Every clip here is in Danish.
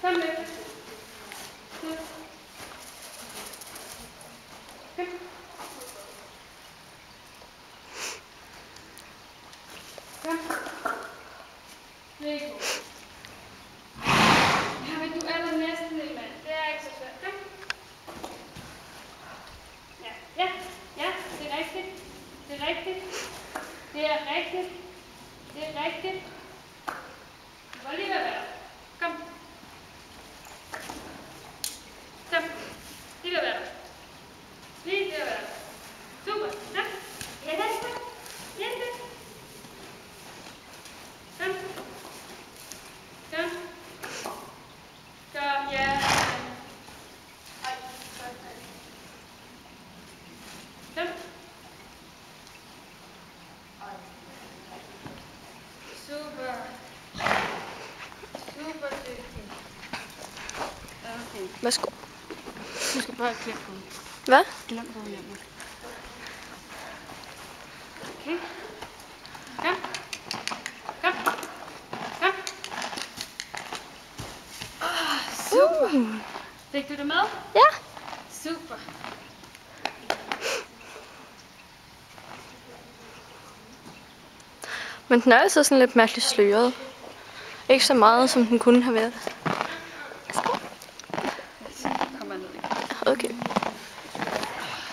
Kom med. Kom. Kom. Væk. Ja, men du er der næsten lidt, mand. Det er ikke så svært. Kom. Ja, det er rigtigt. Det er rigtigt. Det er rigtigt. Det er rigtigt. Du må lige være. Kom. Kom. Lige ved være. Lige ved være. Super. Ja. Ja, det er det. Ja, det er det. Kom. Kom. Kom, ja. Ej, godt. Kom. Super. Super dygtig. Okay. Værsgo. Du skal bare klippe på. Hvad? Glem på hjemme. Okay. Kom. Kom. Kom. Super. Fik du det med? Ja. Super. Men den er altså sådan lidt mærkeligt sløret. Ikke så meget, som den kunne have været. Kom ned. Okay.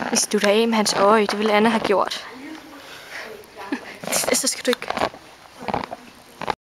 Hvis du der af med hans øje, det ville Anna have gjort.